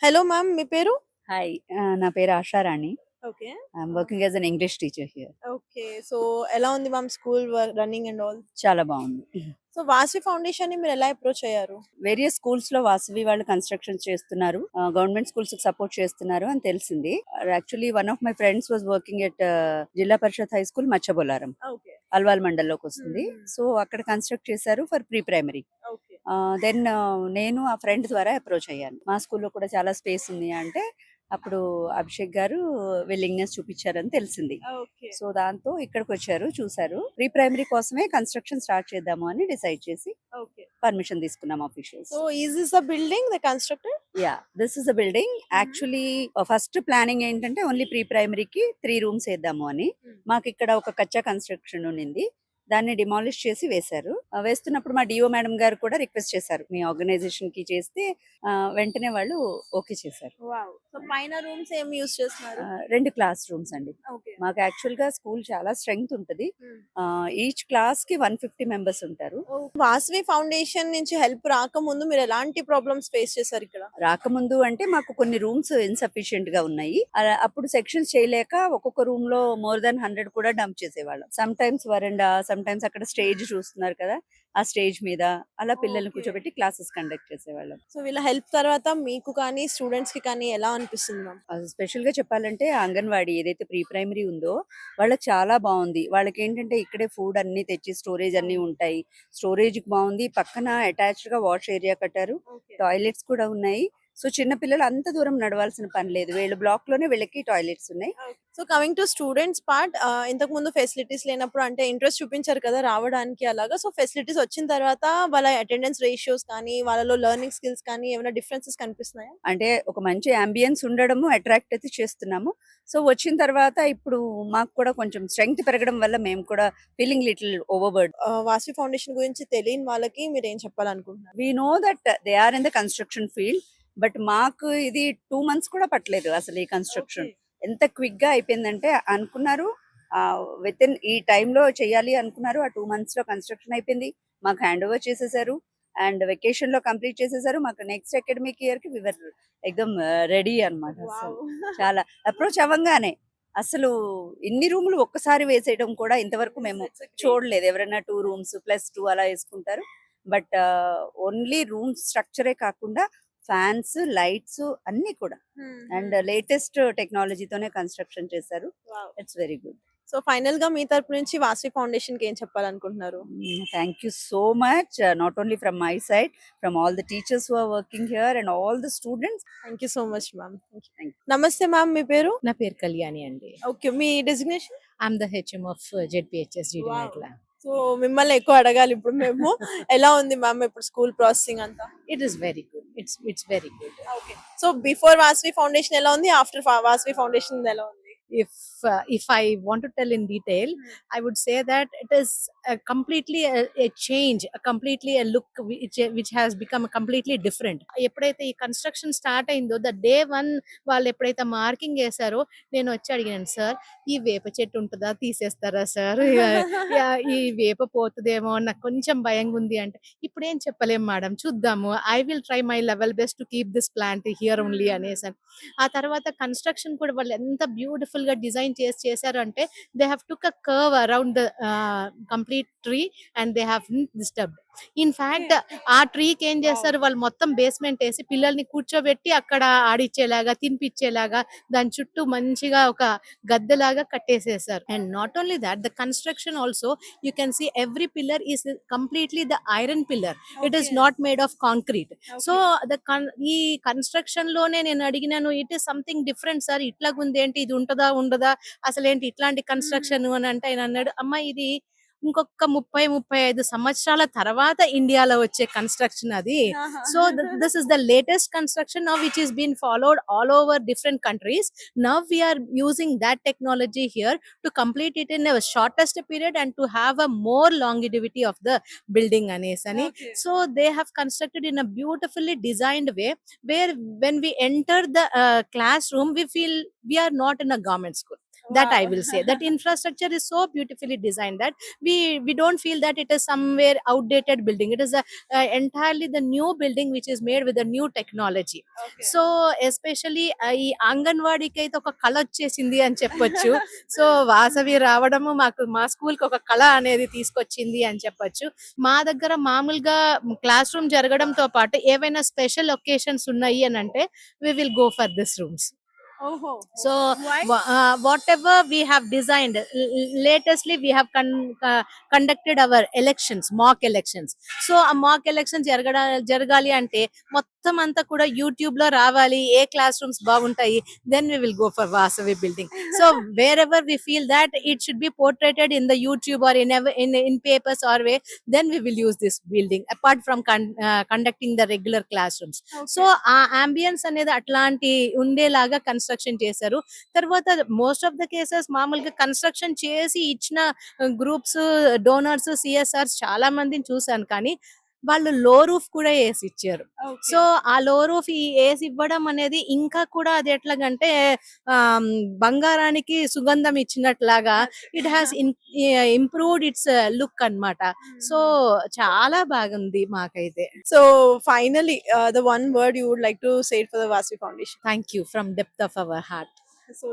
Hello ma'am, మీ పేరు? Hi. నా పేరు Asharani. Okay. I'm working as an English teacher here. Okay. So, ఎలా ఉంది ma'am school running and all? చాలా బాగుంది. సో, వాసవి ఫౌండేషన్‌ని మీరెలా అప్రోచ్ అయ్యారు? వేరియస్ స్కూల్స్ లో వాసవి వాళ్ళు కన్స్ట్రక్షన్ చేస్తున్నారు, గవర్నమెంట్ స్కూల్స్ కి సపోర్ట్ చేస్తున్నారు అని తెలిసింది. Actually one of my friends was working at Zilla Parishad high school Machabollaram, okay. Alwal మండల్లోకి వస్తుంది. హ్మ్. సో అక్కడ కన్స్ట్రక్ట్ చేశారు for pre primary. Okay. Then నేను ఆ ఫ్రెండ్ ద్వారా అప్రోచ్ అయ్యాను. మా స్కూల్లో కూడా చాలా స్పేస్ ఉంది అంటే అప్పుడు అభిషేక్ గారు విల్లింగ్నెస్ చూపించారని తెలిసింది. ఓకే. సో దాంతో ఇక్కడికి వచ్చారు, చూసారు. ప్రీ ప్రైమరీ కోసమే కన్స్ట్రక్షన్ స్టార్ట్ చేద్దాము అని డిసైడ్ చేసి ఓకే. పర్మిషన్ తీసుకున్నాం officials. So, is this the building they constructed? Yeah, this is a building. Actually first planning ఏంటంటే ఓన్లీ ప్రీ ప్రైమరీకి 3 రూమ్స్ వేద్దాము అని. మాకు ఇక్కడ ఒక కచ్చా కన్స్ట్రక్షన్ ఉండింది, దాన్ని డిమాలిష్ చేసి వేశారు. వేస్తున్నప్పుడు మా డిఓ మేడం గారు కూడా రిక్వెస్ట్ చేశారు, మీ ఆర్గనైజేషన్ కి చేస్తే వెంటనే వాళ్ళు ఓకే చేశారు. వావ్! సో, పైన రూమ్స్ ఏం యూజ్ చేస్తున్నారు? 2 క్లాస్ రూమ్స్ అండి. ఓకే. మాకు యాక్చువల్ గా స్కూల్ చాలా స్ట్రెంగ్త్ ఉంటుంది. హ్మ్. ఈచ్ క్లాస్ కి 150 మెంబర్స్ ఉంటారు. వాసవి ఫౌండేషన్ నుంచి హెల్ప్ రాకముందు మీరు ఎలాంటి ప్రాబ్లమ్స్ ఫేస్ చేశారు ఇక్కడ? రాకముందు అంటే మాకు కొన్ని రూమ్స్ ఇన్సఫిషియెంట్ గా ఉన్నాయి. అప్పుడు సెక్షన్స్ చేయలేక ఒక్కొక్క రూమ్ లో మోర్ దాన్ 100 కూడా డంప్ చేసేవాళ్ళం. సమ్ టైమ్స్ వరండా, సమ్ టైమ్స్ అక్కడ స్టేజ్ చూస్తున్నారు కదా, ఆ స్టేజ్ మీద అలా పిల్లల్ని ఓకే. కూర్చోబెట్టి క్లాసెస్ కండక్ట్ చేసేవాళ్ళం. సో, వీళ్ళ హెల్ప్ తర్వాత మీకు కానీ, స్టూడెంట్స్‌కి కానీ ఎలా అనిపిస్తుంది మ్యామ్? స్పెషల్ గా చెప్పాలంటే అంగన్వాడీ ఏదైతే ప్రీ ప్రైమరీ ఉందో వాళ్ళకి చాలా బాగుంది. వాళ్ళకి ఏంటంటే ఇక్కడే ఫుడ్ అన్ని తెచ్చి స్టోరేజ్ అన్ని ఉంటాయి. స్టోరేజ్ బాగుంది, పక్కన అటాచ్డ్ గా వాష్ ఏరియా కట్టారు, ఓకే. టాయిలెట్స్ కూడా ఉన్నాయి. సో చిన్న పిల్లలు అంత దూరం నడవాల్సిన పని లేదు, వీళ్ళ బ్లాక్ లోనే వీళ్ళకి టాయిలెట్స్ ఉన్నాయి. So, coming to students part, ఇంతకు ముందు ఫెసిలిటీస్ లేనప్పుడు అంటే ఇంట్రెస్ట్ చూపించారు కదా రావడానికి అలాగా. సో, ఫెసిలిటీస్ వచ్చిన తర్వాత వాళ్ళ అటెండెన్స్ రేషియోస్ కానీ, వాళ్ళలో లెర్నింగ్ స్కిల్స్ కానీ ఏమైనా డిఫరెన్సెస్ కనిపిస్తున్నాయా? అంటే ఒక మంచి అంబియన్స్ ఉండడము అట్రాక్ట్ అయితే చేస్తున్నాము. సో వచ్చిన తర్వాత ఇప్పుడు మాకు కూడా కొంచెం స్ట్రెంగ్త్ పెరగడం వల్ల మేము కూడా feeling little overburdened. Vasavi foundation గురించి తెలియని వాళ్ళకి మీరు ఏం చెప్పాలనుకుంటున్నారు? We know that they are in the construction field, but మాకు ఇది 2 months కూడా పట్టలేదు అసలు ఈ కన్స్ట్రక్షన్. ఓకే. ఎంత క్విక్ గా అయిపోయిందంటే అనుకున్నారు విత్ ఇన్ ఈ టైంలో చేయాలి అనుకున్నారు, ఆ 2 months లో కన్స్ట్రక్షన్ అయిపోయింది, మాకు హ్యాండ్ ఓవర్ చేసేసారు అండ్ వెకేషన్ లో కంప్లీట్ చేసేసారు. మాకు నెక్స్ట్ అకాడమిక్ ఇయర్ కి వివర్ ఎక్దమ్ రెడీ అన్నమాట. అసలు వావ్! చాలా అప్రోచ్ అవ్వంగానే అసలు ఇన్ని రూములు ఒక్కసారి వేసేయడం కూడా ఇంతవరకు మేము చూడలేదు. ఎవరైనా 2 rooms +2 అలా వేసుకుంటారు, బట్ ఓన్లీ రూమ్ స్ట్రక్చరే కాకుండా ఫ్యాన్స్, లైట్స్ అన్ని కూడా అండ్ లేటెస్ట్ టెక్నాలజీతోనే కన్స్ట్రక్షన్ చేశారు. It's very good. So, final గా మీ తరపు నుంచి వాసవి ఫౌండేషన్ కి ఏం చెప్పాలనుకుంటున్నారు? Thank you so much, not only from my side, from all the teachers who are working here and all the students. Thank you so much ma'am. Thank you. నమస్తే ma'am, మీ పేరు? నా పేరు కళ్యాణి అండి. Okay. Me designation? I'm the HM of ZPHS wow! So, మిమ్మల్ని ఎక్కువ అడగాలి ఇప్పుడు మేము. ఎలా ఉంది మ్యామ్ ఇప్పుడు స్కూల్ ప్రాసెసింగ్ అంతా? It is very good. It's very good. Okay. So, before Vasavi foundation ఎలా ఉంది? ఆఫ్టర్ వాసవి ఫౌండేషన్ ఎలా ఉంది? If I want to tell in detail, I would say that it is completely a change, a completely a look which has become completely different. ఎప్పుడైతే ఈ construction start అయిందో the day 1 వాళ్ళు ఎప్పుడైతే marking చేశారో నేను వచ్చి అడిగాను, సార్ ఈ వేప చెట్టు ఉంటుందా, తీసేస్తారా సార్, ఈ వేప పోతుందేమో నాకు కొంచెం భయంగా ఉంది అంటే, ఇప్పుడు ఏం చెప్పలేం మేడం, చూద్దాము, I will try my level best to keep this plant here only అనేసాను. ఆ తర్వాత కన్స్ట్రక్షన్ కూడా వాళ్ళు ఎంత బ్యూటిఫుల్ గా డిజైన్ చేశారు అంటే, they have took a curve around the complete tree and they have disturbed. In fact ఆ ట్రీకి ఏం చేస్తారు, వాళ్ళు మొత్తం బేస్మెంట్ వేసి పిల్లల్ని కూర్చోబెట్టి అక్కడ ఆడిచ్చేలాగా, తినిపించేలాగా దాని చుట్టూ మంచిగా ఒక గద్దెలాగా కట్టేసేసారు. And not only that, the construction also you can see every pillar is completely the iron pillar, it is not made of concrete. So ఈ కన్స్ట్రక్షన్ లోనే నేను అడిగినాను, it is something different sir, ఇట్లాగుంది ఏంటి, ఇది ఉంటదా ఉండదా, అసలేంటి ఇట్లాంటి కన్స్ట్రక్షన్ అని అంటే ఆయన అన్నాడు, అమ్మా ఇది ఇంకొక 30-35 సంవత్సరాల తర్వాత ఇండియాలో వచ్చే కన్స్ట్రక్షన్ అది. So this is the latest construction now which is been followed all over different countries. Now we are using that technology here to complete it in a shortest period and to have a more longevity of the building అనేసని. So they have constructed in a beautifully designed way where when we enter the classroom we feel we are not in a government school. That I Wow. will say that infrastructure is so beautifully designed that we don't feel that it is somewhere outdated building. It is a entirely the new building which is made with the new technology. Okay. So especially ఈ అంగన్వాడీకి అయితే ఒక కళ వచ్చేసింది అని చెప్పొచ్చు. So Vasavi రావడము మాకు మా స్కూల్ కి ఒక కళ అనేది తీసుకొచ్చింది అని చెప్పొచ్చు. మా దగ్గర మామూలుగా క్లాస్ రూమ్ జరగడంతో పాటు ఏవైనా స్పెషల్ ఒకేషన్స్ ఉన్నాయి అని అంటే we will go for this rooms. Oh, So why? whatever we have designed, latestly we have conducted our elections, mock elections. So a mock elections జరగాలి అంటే మొత్తం అంతా కూడా యూట్యూబ్ లో రావాలి, ఏ క్లాస్ రూమ్స్ బాగుంటాయి, then we will go for Vasavi building. So wherever we feel that it should be portrayed in the YouTube or in papers or way, then we will use this building apart from conducting the regular classrooms. So ఆ ambience అనేది అట్లాంటి ఉండేలాగా construction చేశారు. తర్వాత most of the cases మామూలుగా construction చేసి ఇచ్చిన groups, donors, సిఎస్ఆర్స్ చాలా మందిని చూశాను, కానీ వాళ్ళు లో రూఫ్ కూడా వేసి ఇచ్చారు. సో ఆ లో రూఫ్ వేసి ఇవ్వడం అనేది ఇంకా కూడా అది ఎట్లాగంటే బంగారానికి సుగంధం ఇచ్చినట్లాగా it has improved its look అన్నమాట. సో చాలా బాగుంది మాకైతే. So finally, the one word you would like to say for the Vasavi Foundation. Thank you from depth of our heart. So